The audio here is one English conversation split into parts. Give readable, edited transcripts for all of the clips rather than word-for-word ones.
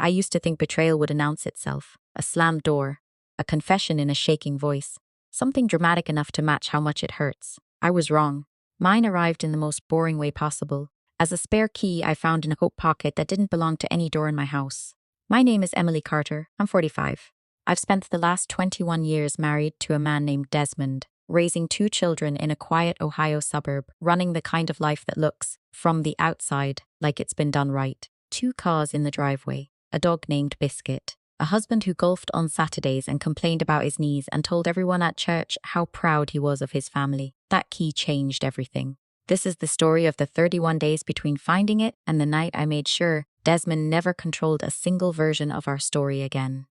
I used to think betrayal would announce itself. A slammed door, a confession in a shaking voice, something dramatic enough to match how much it hurts. I was wrong. Mine arrived in the most boring way possible, as a spare key I found in a coat pocket that didn't belong to any door in my house. My name is Emily Carter. I'm 45. I've spent the last 21 years married to a man named Desmond, raising 2 children in a quiet Ohio suburb, running the kind of life that looks, from the outside, like it's been done right. 2 cars in the driveway, a dog named Biscuit, a husband who golfed on Saturdays and complained about his knees and told everyone at church how proud he was of his family. That key changed everything. This is the story of the 31 days between finding it and the night I made sure Desmond never controlled a single version of our story again.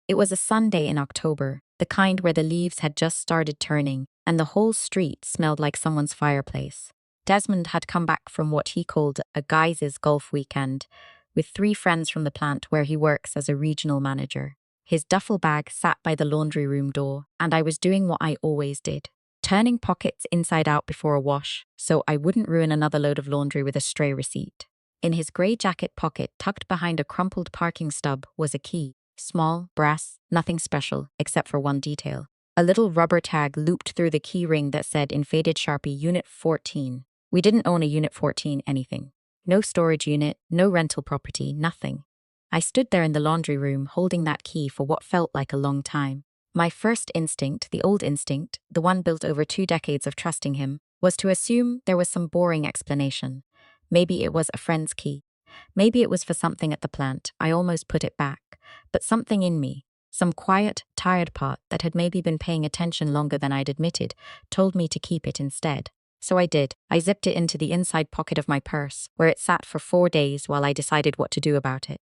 It was a Sunday in October, the kind where the leaves had just started turning and the whole street smelled like someone's fireplace. Desmond had come back from what he called a guys' golf weekend with 3 friends from the plant where he works as a regional manager. His duffel bag sat by the laundry room door, and I was doing what I always did, turning pockets inside out before a wash so I wouldn't ruin another load of laundry with a stray receipt. In his grey jacket pocket, tucked behind a crumpled parking stub, was a key. Small, brass, nothing special, except for one detail. A little rubber tag looped through the key ring that said in faded Sharpie, Unit 14. We didn't own a Unit 14 anything. No storage unit, no rental property, nothing. I stood there in the laundry room holding that key for what felt like a long time. My first instinct, the old instinct, the one built over 2 decades of trusting him, was to assume there was some boring explanation. Maybe it was a friend's key. Maybe it was for something at the plant. I almost put it back. But something in me, some quiet, tired part that had maybe been paying attention longer than I'd admitted, told me to keep it instead. So I did. I zipped it into the inside pocket of my purse, where it sat for 4 days while I decided what to do about it.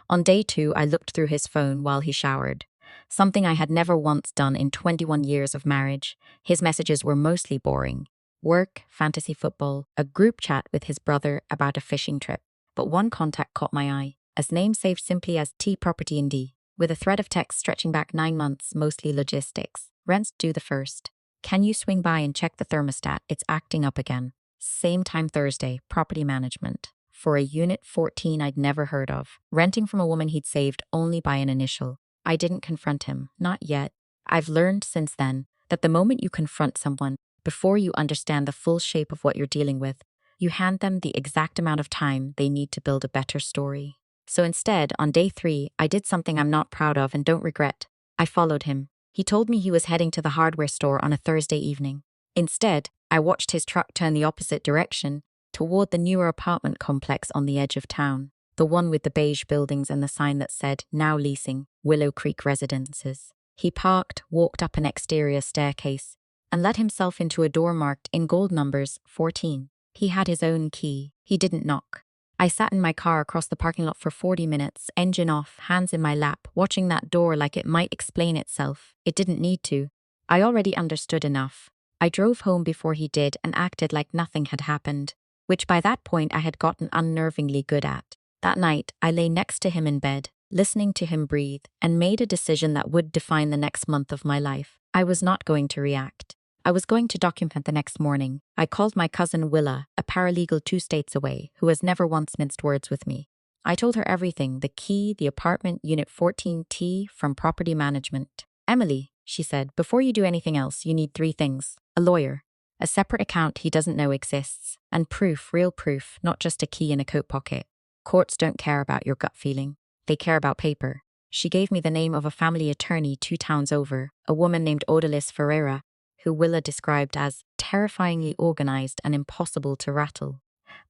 On day 2, I looked through his phone while he showered. Something I had never once done in 21 years of marriage. His messages were mostly boring. Work, fantasy football, a group chat with his brother about a fishing trip. But one contact caught my eye, a name saved simply as T Property in D, with a thread of text stretching back 9 months, mostly logistics. Rent's due the 1st. Can you swing by and check the thermostat? It's acting up again. Same time Thursday, property management. For a Unit 14 I'd never heard of. Renting from a woman he'd saved only by an initial. I didn't confront him, not yet. I've learned since then that the moment you confront someone, before you understand the full shape of what you're dealing with, you hand them the exact amount of time they need to build a better story. So instead, on day 3, I did something I'm not proud of and don't regret. I followed him. He told me he was heading to the hardware store on a Thursday evening. Instead, I watched his truck turn the opposite direction, toward the newer apartment complex on the edge of town, the one with the beige buildings and the sign that said, now leasing, Willow Creek Residences. He parked, walked up an exterior staircase, and let himself into a door marked in gold numbers 14. He had his own key. He didn't knock. I sat in my car across the parking lot for 40 minutes, engine off, hands in my lap, watching that door like it might explain itself. It didn't need to. I already understood enough. I drove home before he did and acted like nothing had happened, which by that point I had gotten unnervingly good at. That night, I lay next to him in bed, listening to him breathe, and made a decision that would define the next month of my life. I was not going to react. I was going to document the next morning. I called my cousin Willa, a paralegal 2 states away, who has never once minced words with me. I told her everything, the key, the apartment, Unit 14T, from property management. Emily, she said, before you do anything else, you need 3 things. A lawyer, a separate account he doesn't know exists, and proof, real proof, not just a key in a coat pocket. Courts don't care about your gut feeling. They care about paper. She gave me the name of a family attorney 2 towns over, a woman named Odalis Ferreira, who Willa described as terrifyingly organized and impossible to rattle.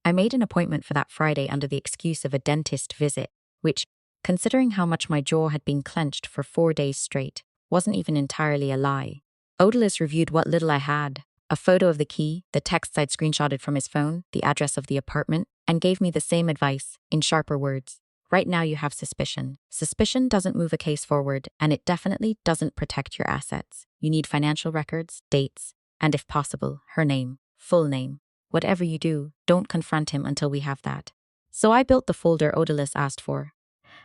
I made an appointment for that Friday under the excuse of a dentist visit, which, considering how much my jaw had been clenched for 4 days straight, wasn't even entirely a lie. Odalis reviewed what little I had, a photo of the key, the texts I'd screenshotted from his phone, the address of the apartment, and gave me the same advice, in sharper words. Right now you have suspicion. Suspicion doesn't move a case forward, and it definitely doesn't protect your assets. You need financial records, dates, and if possible, her name, full name. Whatever you do, don't confront him until we have that. So I built the folder Odalis asked for.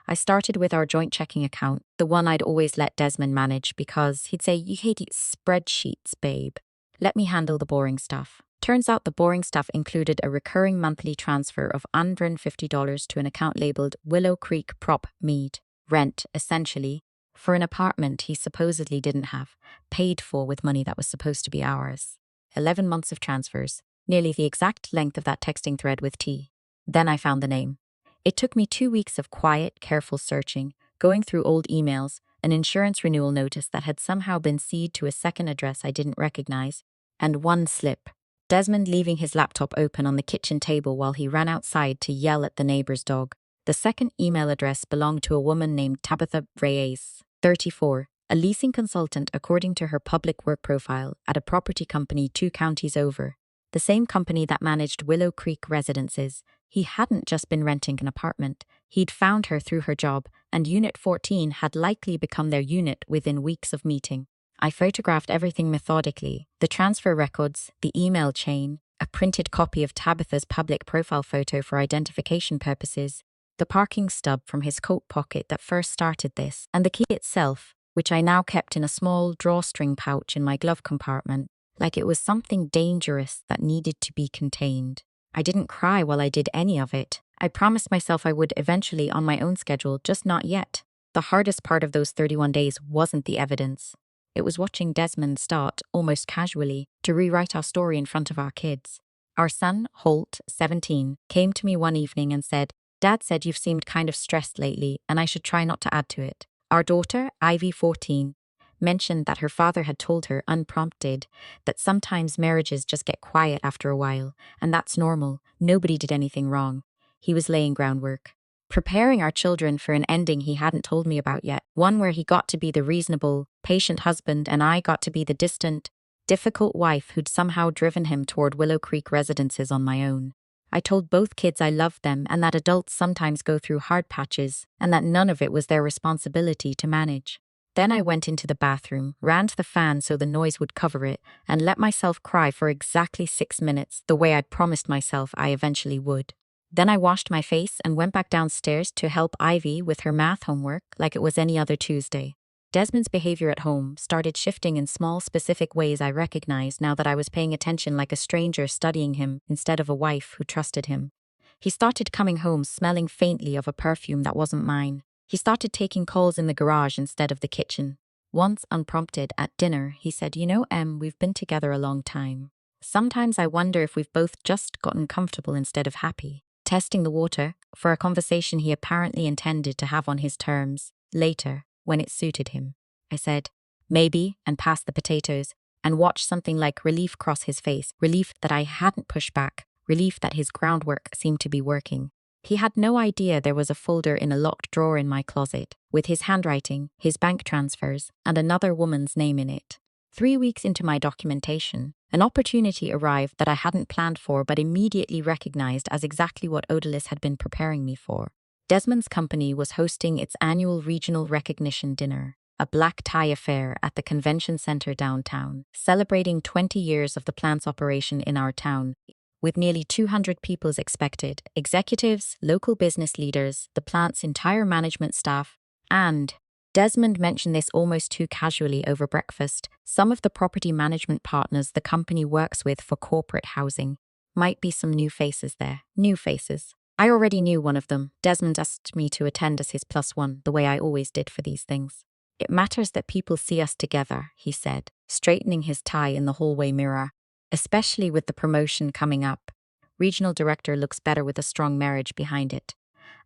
I started with our joint checking account, the one I'd always let Desmond manage because he'd say, you hate spreadsheets, babe. Let me handle the boring stuff. Turns out the boring stuff included a recurring monthly transfer of $150 to an account labeled Willow Creek Prop Mead. Rent, essentially, for an apartment he supposedly didn't have, paid for with money that was supposed to be ours. 11 months of transfers, nearly the exact length of that texting thread with T. Then I found the name. It took me 2 weeks of quiet, careful searching, going through old emails, an insurance renewal notice that had somehow been seeded to a second address I didn't recognize, and one slip. Desmond leaving his laptop open on the kitchen table while he ran outside to yell at the neighbor's dog. The second email address belonged to a woman named Tabitha Reyes, 34, a leasing consultant according to her public work profile at a property company 2 counties over. The same company that managed Willow Creek residences. He hadn't just been renting an apartment. He'd found her through her job, and Unit 14 had likely become their unit within weeks of meeting. I photographed everything methodically, the transfer records, the email chain, a printed copy of Tabitha's public profile photo for identification purposes, the parking stub from his coat pocket that first started this, and the key itself, which I now kept in a small drawstring pouch in my glove compartment, like it was something dangerous that needed to be contained. I didn't cry while I did any of it. I promised myself I would eventually on my own schedule, just not yet. The hardest part of those 31 days wasn't the evidence. It was watching Desmond start, almost casually, to rewrite our story in front of our kids. Our son, Holt, 17, came to me one evening and said, "Dad said you've seemed kind of stressed lately, and I should try not to add to it." Our daughter, Ivy, 14, mentioned that her father had told her, unprompted, that sometimes marriages just get quiet after a while, and that's normal. Nobody did anything wrong. He was laying groundwork, preparing our children for an ending he hadn't told me about yet, one where he got to be the reasonable, patient husband and I got to be the distant, difficult wife who'd somehow driven him toward Willow Creek residences on my own. I told both kids I loved them and that adults sometimes go through hard patches and that none of it was their responsibility to manage. Then I went into the bathroom, ran to the fan so the noise would cover it, and let myself cry for exactly 6 minutes, the way I'd promised myself I eventually would. Then I washed my face and went back downstairs to help Ivy with her math homework like it was any other Tuesday. Desmond's behavior at home started shifting in small, specific ways I recognized now that I was paying attention like a stranger studying him instead of a wife who trusted him. He started coming home smelling faintly of a perfume that wasn't mine. He started taking calls in the garage instead of the kitchen. Once, unprompted, at dinner, he said, "You know, Em, we've been together a long time. Sometimes I wonder if we've both just gotten comfortable instead of happy." Testing the water for a conversation he apparently intended to have on his terms, later, when it suited him. I said, "Maybe," and passed the potatoes, and watched something like relief cross his face, relief that I hadn't pushed back, relief that his groundwork seemed to be working. He had no idea there was a folder in a locked drawer in my closet, with his handwriting, his bank transfers, and another woman's name in it. 3 weeks into my documentation, an opportunity arrived that I hadn't planned for but immediately recognized as exactly what Odalis had been preparing me for. Desmond's company was hosting its annual regional recognition dinner, a black tie affair at the convention center downtown, celebrating 20 years of the plant's operation in our town, with nearly 200 people expected, executives, local business leaders, the plant's entire management staff, and Desmond mentioned this almost too casually over breakfast. Some of the property management partners the company works with for corporate housing. Might be some new faces there. New faces. I already knew one of them. Desmond asked me to attend as his +1, the way I always did for these things. "It matters that people see us together," he said, straightening his tie in the hallway mirror. "Especially with the promotion coming up. Regional director looks better with a strong marriage behind it."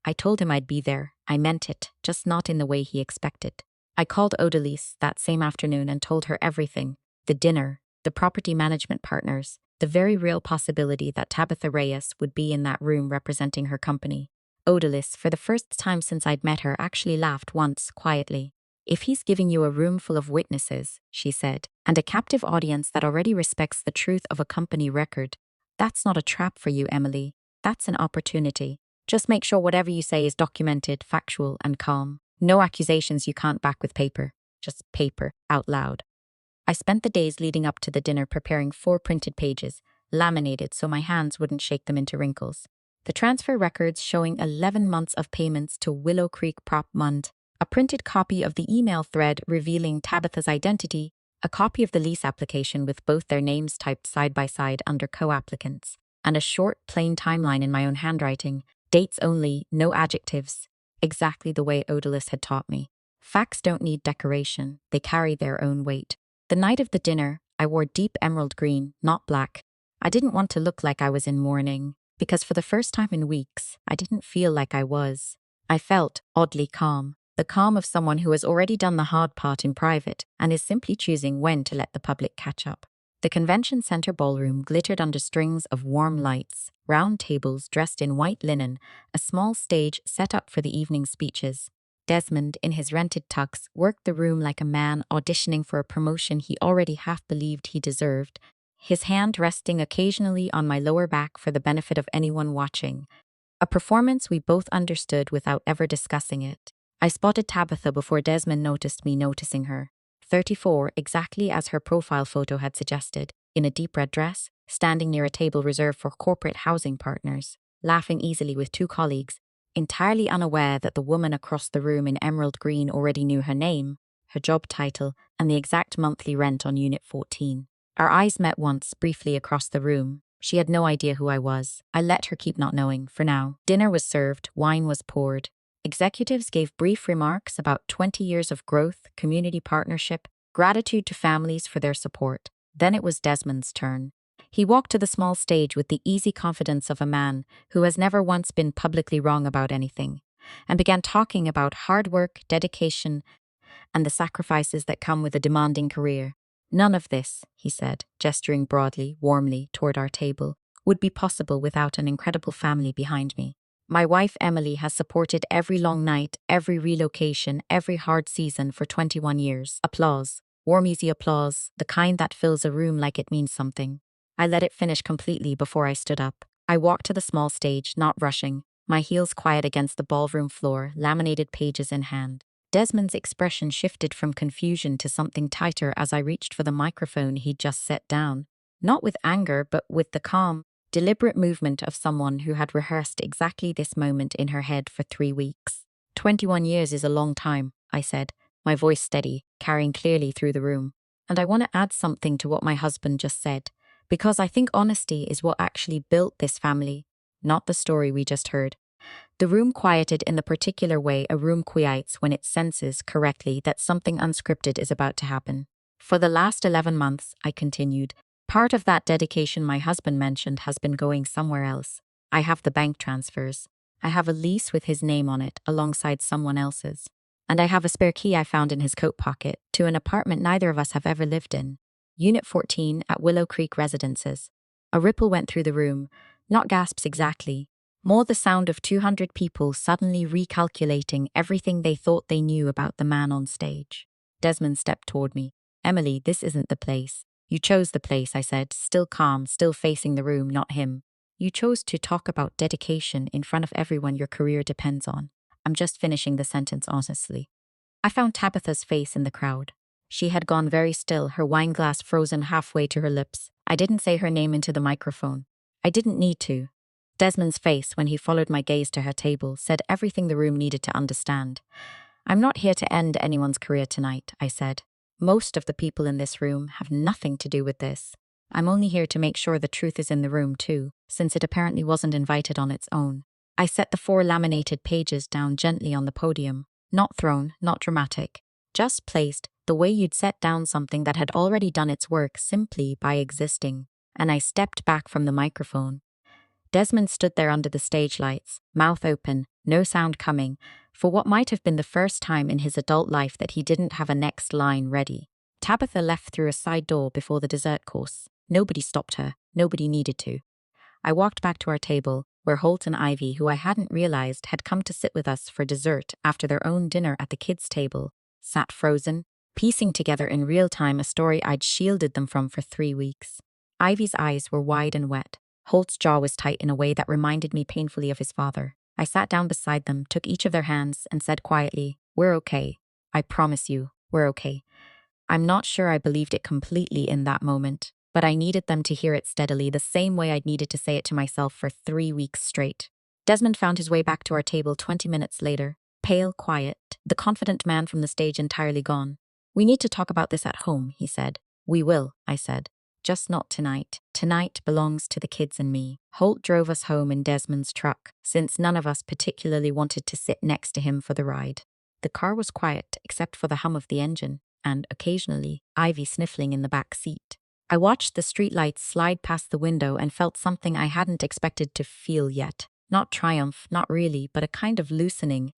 I told him I'd be there. I meant it, just not in the way he expected. I called Odalis that same afternoon and told her everything. The dinner, the property management partners, the very real possibility that Tabitha Reyes would be in that room representing her company. Odalis, for the first time since I'd met her, actually laughed once, quietly. "If he's giving you a room full of witnesses," she said, "and a captive audience that already respects the truth of a company record, that's not a trap for you, Emily. That's an opportunity. Just make sure whatever you say is documented, factual, and calm. No accusations you can't back with paper. Just paper, out loud." I spent the days leading up to the dinner preparing 4 printed pages, laminated so my hands wouldn't shake them into wrinkles. The transfer records showing 11 months of payments to Willow Creek Prop Mund, a printed copy of the email thread revealing Tabitha's identity, a copy of the lease application with both their names typed side by side under co-applicants, and a short, plain timeline in my own handwriting, dates only, no adjectives, exactly the way Odalus had taught me. Facts don't need decoration, they carry their own weight. The night of the dinner, I wore deep emerald green, not black. I didn't want to look like I was in mourning, because for the first time in weeks, I didn't feel like I was. I felt oddly calm, the calm of someone who has already done the hard part in private and is simply choosing when to let the public catch up. The convention center ballroom glittered under strings of warm lights, round tables dressed in white linen, a small stage set up for the evening speeches. Desmond, in his rented tux, worked the room like a man auditioning for a promotion he already half believed he deserved, his hand resting occasionally on my lower back for the benefit of anyone watching. A performance we both understood without ever discussing it. I spotted Tabitha before Desmond noticed me noticing her. 34, exactly as her profile photo had suggested, in a deep red dress, standing near a table reserved for corporate housing partners, laughing easily with two colleagues, entirely unaware that the woman across the room in emerald green already knew her name, her job title, and the exact monthly rent on Unit 14. Our eyes met once, briefly across the room. She had no idea who I was. I let her keep not knowing, for now. Dinner was served, wine was poured. Executives gave brief remarks about 20 years of growth, community partnership, gratitude to families for their support. Then it was Desmond's turn. He walked to the small stage with the easy confidence of a man who has never once been publicly wrong about anything, and began talking about hard work, dedication, and the sacrifices that come with a demanding career. None of this, he said, gesturing broadly, warmly toward our table, would be possible without an incredible family behind me. My wife Emily has supported every long night, every relocation, every hard season for 21 years. Applause. Warm, easy applause, the kind that fills a room like it means something. I let it finish completely before I stood up. I walked to the small stage, not rushing, my heels quiet against the ballroom floor, laminated pages in hand. Desmond's expression shifted from confusion to something tighter as I reached for the microphone he'd just set down. Not with anger, but with the calm, deliberate movement of someone who had rehearsed exactly this moment in her head for 3 weeks. 21 years is a long time, I said, my voice steady, carrying clearly through the room. And I want to add something to what my husband just said, because I think honesty is what actually built this family, not the story we just heard. The room quieted in the particular way a room quietes when it senses correctly that something unscripted is about to happen. For the last 11 months, I continued, part of that dedication my husband mentioned has been going somewhere else. I have the bank transfers. I have a lease with his name on it alongside someone else's. And I have a spare key I found in his coat pocket to an apartment neither of us have ever lived in. Unit 14 at Willow Creek Residences. A ripple went through the room, not gasps exactly, more the sound of 200 people suddenly recalculating everything they thought they knew about the man on stage. Desmond stepped toward me. Emily, this isn't the place. You chose the place, I said, still calm, still facing the room, not him. You chose to talk about dedication in front of everyone your career depends on. I'm just finishing the sentence honestly. I found Tabitha's face in the crowd. She had gone very still, her wine glass frozen halfway to her lips. I didn't say her name into the microphone. I didn't need to. Desmond's face, when he followed my gaze to her table, said everything the room needed to understand. I'm not here to end anyone's career tonight, I said. Most of the people in this room have nothing to do with this. I'm only here to make sure the truth is in the room too, since it apparently wasn't invited on its own. I set the 4 laminated pages down gently on the podium, not thrown, not dramatic, just placed the way you'd set down something that had already done its work simply by existing, and I stepped back from the microphone. Desmond stood there under the stage lights, mouth open, no sound coming, for what might have been the first time in his adult life that he didn't have a next line ready. Tabitha left through a side door before the dessert course. Nobody stopped her, nobody needed to. I walked back to our table, where Holt and Ivy, who I hadn't realized had come to sit with us for dessert after their own dinner at the kids' table, sat frozen, piecing together in real time a story I'd shielded them from for 3 weeks. Ivy's eyes were wide and wet. Holt's jaw was tight in a way that reminded me painfully of his father. I sat down beside them, took each of their hands, and said quietly, "We're okay. I promise you, we're okay." I'm not sure I believed it completely in that moment, but I needed them to hear it steadily, the same way I'd needed to say it to myself for 3 weeks straight. Desmond found his way back to our table 20 minutes later, pale, quiet, the confident man from the stage entirely gone. We need to talk about this at home, he said. We will, I said. Just not tonight. Tonight belongs to the kids and me. Holt drove us home in Desmond's truck, since none of us particularly wanted to sit next to him for the ride. The car was quiet, except for the hum of the engine, and occasionally, Ivy sniffling in the back seat. I watched the streetlights slide past the window and felt something I hadn't expected to feel yet. Not triumph, not really, but a kind of loosening,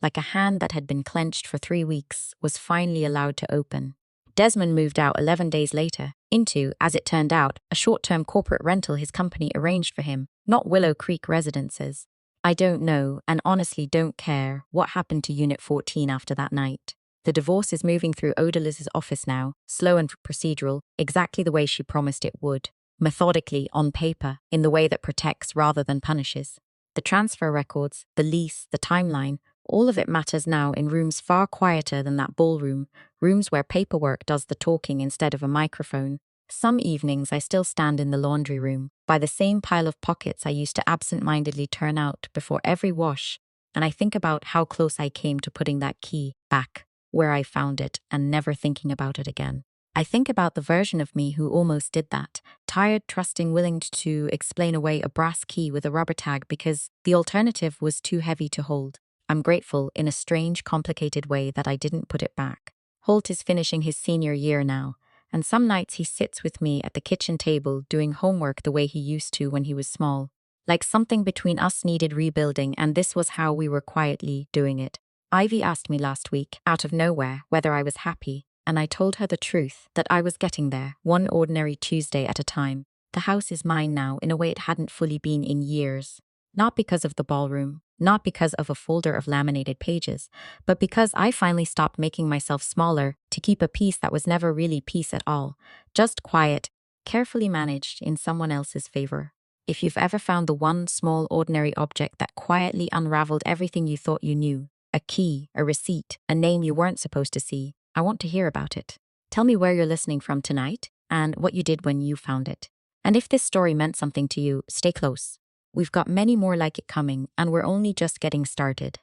like a hand that had been clenched for 3 weeks was finally allowed to open. Desmond moved out 11 days later, into, as it turned out, a short-term corporate rental his company arranged for him, not Willow Creek residences. I don't know, and honestly don't care, what happened to Unit 14 after that night. The divorce is moving through Odalis's office now, slow and procedural, exactly the way she promised it would. Methodically, on paper, in the way that protects rather than punishes. The transfer records, the lease, the timeline, all of it matters now in rooms far quieter than that ballroom, rooms where paperwork does the talking instead of a microphone. Some evenings I still stand in the laundry room, by the same pile of pockets I used to absent-mindedly turn out before every wash, and I think about how close I came to putting that key back where I found it and never thinking about it again. I think about the version of me who almost did that, tired, trusting, willing to explain away a brass key with a rubber tag because the alternative was too heavy to hold. I'm grateful, in a strange, complicated way, that I didn't put it back. Holt is finishing his senior year now, and some nights he sits with me at the kitchen table doing homework the way he used to when he was small. Like something between us needed rebuilding, and this was how we were quietly doing it. Ivy asked me last week, out of nowhere, whether I was happy, and I told her the truth, that I was getting there, one ordinary Tuesday at a time. The house is mine now in a way it hadn't fully been in years. Not because of the ballroom, not because of a folder of laminated pages, but because I finally stopped making myself smaller to keep a peace that was never really peace at all, just quiet, carefully managed in someone else's favor. If you've ever found the one small ordinary object that quietly unraveled everything you thought you knew, a key, a receipt, a name you weren't supposed to see, I want to hear about it. Tell me where you're listening from tonight and what you did when you found it. And if this story meant something to you, stay close. We've got many more like it coming, and we're only just getting started.